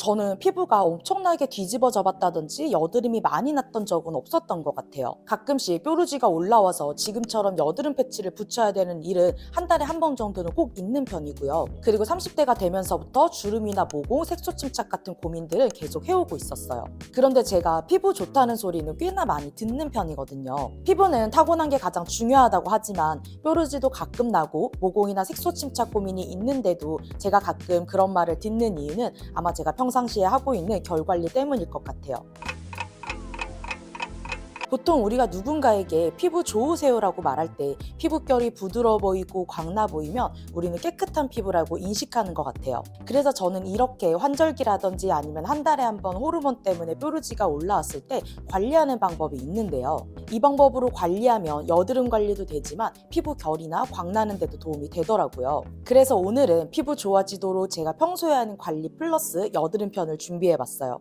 저는 피부가 엄청나게 뒤집어져 봤다든지 여드름이 많이 났던 적은 없었던 것 같아요. 가끔씩 뾰루지가 올라와서 지금처럼 여드름 패치를 붙여야 되는 일은 한 달에 한 번 정도는 꼭 있는 편이고요. 그리고 30대가 되면서부터 주름이나 모공, 색소 침착 같은 고민들을 계속 해오고 있었어요. 그런데 제가 피부 좋다는 소리는 꽤나 많이 듣는 편이거든요. 피부는 타고난 게 가장 중요하다고 하지만 뾰루지도 가끔 나고 모공이나 색소 침착 고민이 있는데도 제가 가끔 그런 말을 듣는 이유는 아마 제가 평상시에 하고 있는 결 관리 때문일 것 같아요. 보통 우리가 누군가에게 피부 좋으세요라고 말할 때 피부결이 부드러워 보이고 광나 보이면 우리는 깨끗한 피부라고 인식하는 것 같아요. 그래서 저는 이렇게 환절기라든지 아니면 한 달에 한 번 호르몬 때문에 뾰루지가 올라왔을 때 관리하는 방법이 있는데요. 이 방법으로 관리하면 여드름 관리도 되지만 피부 결이나 광나는 데도 도움이 되더라고요. 그래서 오늘은 피부 좋아지도록 제가 평소에 하는 관리 플러스 여드름 편을 준비해봤어요.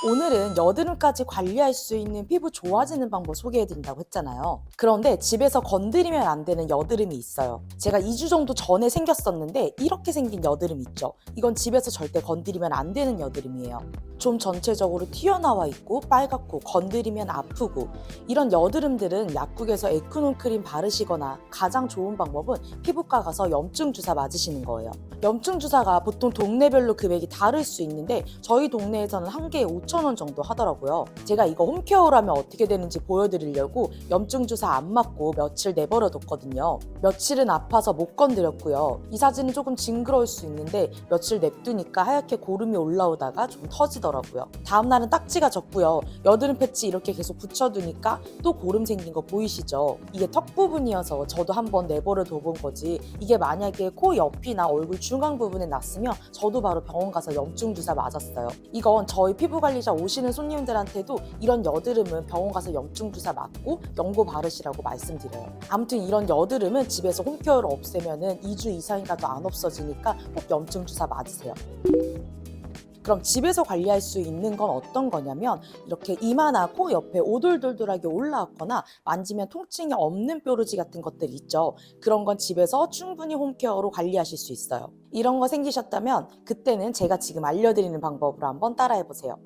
오늘은 여드름까지 관리할 수 있는 피부 좋아지는 방법 소개해드린다고 했잖아요. 그런데 집에서 건드리면 안 되는 여드름이 있어요. 제가 2주 정도 전에 생겼었는데 이렇게 생긴 여드름 있죠. 이건 집에서 절대 건드리면 안 되는 여드름이에요. 좀 전체적으로 튀어나와 있고 빨갛고 건드리면 아프고 이런 여드름들은 약국에서 에크논 크림 바르시거나 가장 좋은 방법은 피부과 가서 염증 주사 맞으시는 거예요. 염증 주사가 보통 동네별로 금액이 다를 수 있는데 저희 동네에서는 한 개에 5,000원 정도 하더라고요. 제가 이거 홈케어로 하면 어떻게 되는지 보여드리려고 염증 주사 안 맞고 며칠 내버려 뒀거든요. 며칠은 아파서 못 건드렸고요. 이 사진은 조금 징그러울 수 있는데 며칠 냅두니까 하얗게 고름이 올라오다가 좀 터지더라고요. 다음날은 딱지가 졌고요. 여드름 패치 이렇게 계속 붙여두니까 또 고름 생긴 거 보이시죠? 이게 턱 부분이어서 저도 한번 내버려 둬본 거지 이게 만약에 코 옆이나 얼굴 중앙 부분에 났으면 저도 바로 병원 가서 염증 주사 맞았어요. 이건 저희 피부관리자 오시는 손님들한테도 이런 여드름은 병원 가서 염증 주사 맞고 연고 바르시라고 말씀드려요. 아무튼 이런 여드름은 집에서 홈케어를 없애면은 2주 이상이 가도 안 없어지니까 꼭 염증 주사 맞으세요. 그럼 집에서 관리할 수 있는 건 어떤 거냐면 이렇게 이마나 코 옆에 오돌돌돌하게 올라왔거나 만지면 통증이 없는 뾰루지 같은 것들 있죠. 그런 건 집에서 충분히 홈케어로 관리하실 수 있어요. 이런 거 생기셨다면 그때는 제가 지금 알려드리는 방법으로 한번 따라해보세요.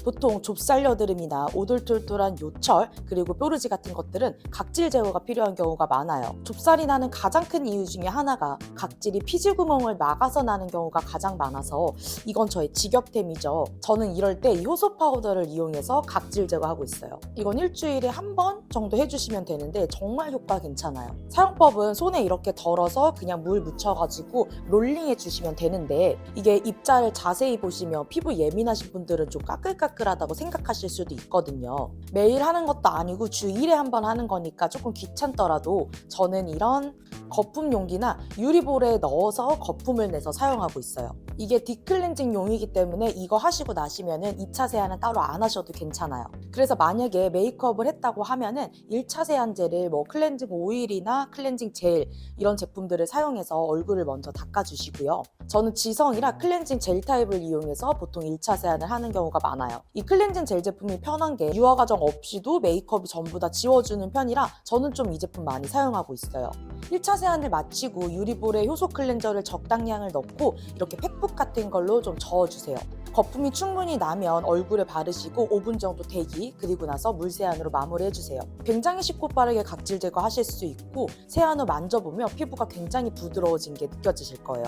보통 좁쌀 여드름이나 오돌돌돌한 요철 그리고 뾰루지 같은 것들은 각질 제거가 필요한 경우가 많아요. 좁쌀이 나는 가장 큰 이유 중에 하나가 각질이 피지구멍을 막아서 나는 경우가 가장 많아서 이건 저의 직업템이죠. 저는 이럴 때 이 효소 파우더를 이용해서 각질 제거하고 있어요. 이건 일주일에 한 번 정도 해주시면 되는데 정말 효과 괜찮아요. 사용법은 손에 이렇게 덜어서 그냥 물 묻혀가지고 롤링해 주시면 되는데 이게 입자를 자세히 보시면 피부 예민하신 분들은 좀 까끌까끌하다고 생각하실 수도 있거든요. 매일 하는 것도 아니고 주 1회 한 번 하는 거니까 조금 귀찮더라도 저는 이런 거품 용기나 유리볼에 넣어서 거품을 내서 사용하고 있어요. 이게 딥클렌징 용이기 때문에 이거 하시고 나시면은 2차 세안은 따로 안 하셔도 괜찮아요. 그래서 만약에 메이크업을 했다고 하면은 1차 세안제를 뭐 클렌징 오일이나 클렌징 젤 이런 제품들을 사용해서 얼굴을 먼저 닦아주시고요. 저는 지성이라 클렌징 젤 타입을 이용해서 보통 1차 세안을 하는 경우가 많아요. 이 클렌징 젤 제품이 편한 게 유화 과정 없이도 메이크업이 전부 다 지워주는 편이라 저는 좀 이 제품 많이 사용하고 있어요. 1차 세안을 마치고 유리볼에 효소 클렌저를 적당량을 넣고 이렇게 팩북 같은 걸로 좀 저어주세요. 거품이 충분히 나면 얼굴에 바르시고 5분 정도 대기 그리고 나서 물 세안으로 마무리해주세요. 굉장히 쉽고 빠르게 각질 제거하실 수 있고 세안 후 만져보면 피부가 굉장히 부드러워진 게 느껴지실 거예요.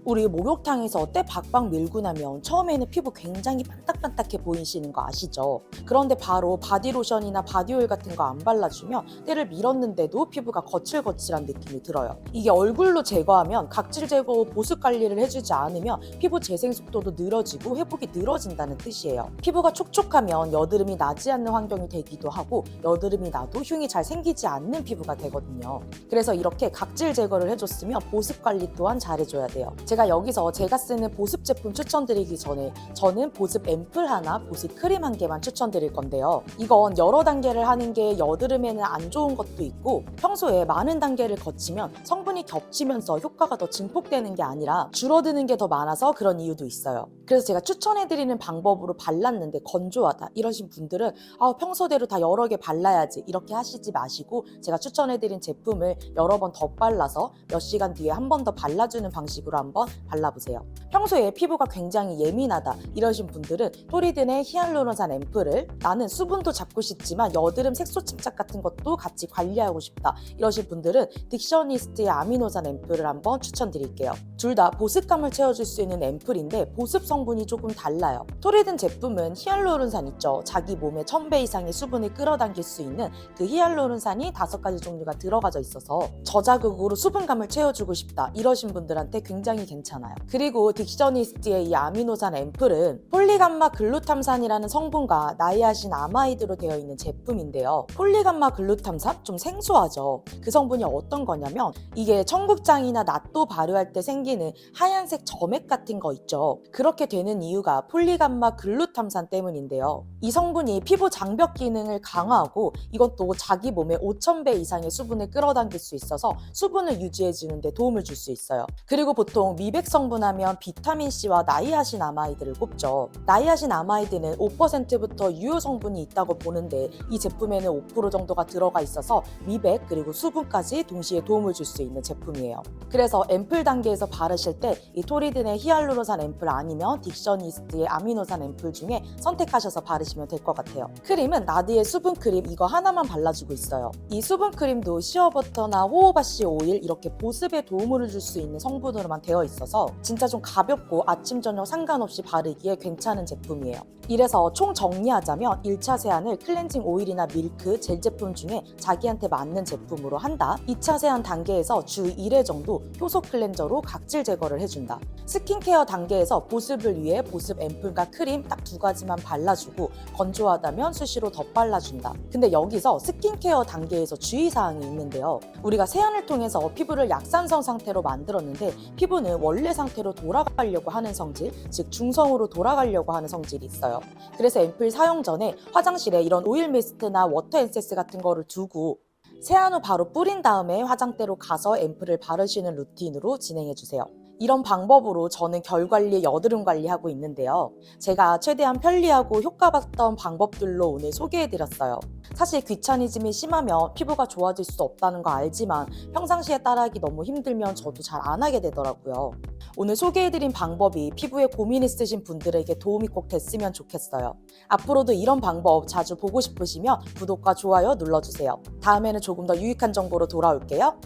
우리 목욕탕에서 때 박박 밀고 나면 처음에는 피부 굉장히 반딱반딱해 보이시는 거 아시죠? 그런데 바로 바디로션이나 바디오일 같은 거 안 발라주면 때를 밀었는데도 피부가 거칠거칠한 느낌이 들어요. 이게 얼굴로 제거하면 각질 제거 후 보습 관리를 해주지 않으면 피부 재생 속도도 늘어지고 회복이 늘어진다는 뜻이에요. 피부가 촉촉하면 여드름이 나지 않는 환경이 되기도 하고 여드름이 나도 흉이 잘 생기지 않는 피부가 되거든요. 그래서 이렇게 각질 제거를 해줬으면 보습 관리 또한 잘해줘야 돼요. 제가 여기서 제가 쓰는 보습 제품 추천드리기 전에 저는 보습 앰플 하나, 보습 크림 한 개만 추천드릴 건데요. 이건 여러 단계를 하는 게 여드름에는 안 좋은 것도 있고 평소에 많은 단계를 거치면 성분이 겹치면서 효과가 더 증폭되는 게 아니라 줄어드는 게 더 많아서 그런 이유도 있어요. 그래서 제가 추천해드리는 방법으로 발랐는데 건조하다 이러신 분들은 평소대로 다 여러 개 발라야지 이렇게 하시지 마시고 제가 추천해드린 제품을 여러 번 덧발라서 몇 시간 뒤에 한 번 더 발라주는 방식으로 한번 한번 발라보세요. 평소에 피부가 굉장히 예민하다 이러신 분들은 토리든의 히알루론산 앰플을 나는 수분도 잡고 싶지만 여드름 색소 침착 같은 것도 같이 관리하고 싶다 이러신 분들은 딕셔니스트의 아미노산 앰플을 한번 추천드릴게요. 둘 다 보습감을 채워줄 수 있는 앰플인데 보습 성분이 조금 달라요. 토리든 제품은 히알루론산 있죠. 자기 몸에 1000배 이상의 수분을 끌어당길 수 있는 그 히알루론산이 5가지 종류가 들어가져 있어서 저자극으로 수분감을 채워주고 싶다 이러신 분들한테 굉장히 괜찮아요. 그리고 딕셔니스트의 이 아미노산 앰플은 폴리감마 글루탐산이라는 성분과 나이아신 아마이드로 되어 있는 제품인데요. 폴리감마 글루탐산? 좀 생소하죠. 그 성분이 어떤 거냐면 이게 청국장이나 낫또 발효할 때 생기는 하얀색 점액 같은 거 있죠. 그렇게 되는 이유가 폴리감마 글루탐산 때문인데요. 이 성분이 피부 장벽 기능을 강화하고 이것도 자기 몸에 5000배 이상의 수분을 끌어당길 수 있어서 수분을 유지해주는 데 도움을 줄 수 있어요. 그리고 보통 미백 성분 하면 비타민C와 나이아신 아마이드를 꼽죠. 나이아신 아마이드는 5%부터 유효 성분이 있다고 보는데 이 제품에는 5% 정도가 들어가 있어서 미백 그리고 수분까지 동시에 도움을 줄 수 있는 제품이에요. 그래서 앰플 단계에서 바르실 때 이 토리든의 히알루론산 앰플 아니면 딕셔니스트의 아미노산 앰플 중에 선택하셔서 바르시면 될 것 같아요. 크림은 나드의 수분 크림 이거 하나만 발라주고 있어요. 이 수분 크림도 시어버터나 호호바씨 오일 이렇게 보습에 도움을 줄 수 있는 성분으로만 되어 있어서 진짜 좀 가볍고 아침 저녁 상관없이 바르기에 괜찮은 제품이에요. 이래서 총 정리하자면 1차 세안을 클렌징 오일이나 밀크, 젤 제품 중에 자기한테 맞는 제품으로 한다. 2차 세안 단계에서 주 1회 정도 효소 클렌저로 각질 제거를 해준다. 스킨케어 단계에서 보습을 위해 보습 앰플과 크림 딱 2가지만 발라주고 건조하다면 수시로 덧발라준다. 근데 여기서 스킨케어 단계에서 주의사항이 있는데요. 우리가 세안을 통해서 피부를 약산성 상태로 만들었는데 피부는 원래 상태로 돌아가려고 하는 성질, 즉 중성으로 돌아가려고 하는 성질이 있어요. 그래서 앰플 사용 전에 화장실에 이런 오일 미스트나 워터 에센스 같은 거를 두고 세안 후 바로 뿌린 다음에 화장대로 가서 앰플을 바르시는 루틴으로 진행해주세요. 이런 방법으로 저는 결 관리, 여드름 관리하고 있는데요. 제가 최대한 편리하고 효과봤던 방법들로 오늘 소개해드렸어요. 사실 귀차니즘이 심하면 피부가 좋아질 수 없다는 거 알지만 평상시에 따라하기 너무 힘들면 저도 잘 안 하게 되더라고요. 오늘 소개해드린 방법이 피부에 고민 있으신 분들에게 도움이 꼭 됐으면 좋겠어요. 앞으로도 이런 방법 자주 보고 싶으시면 구독과 좋아요 눌러주세요. 다음에는 조금 더 유익한 정보로 돌아올게요.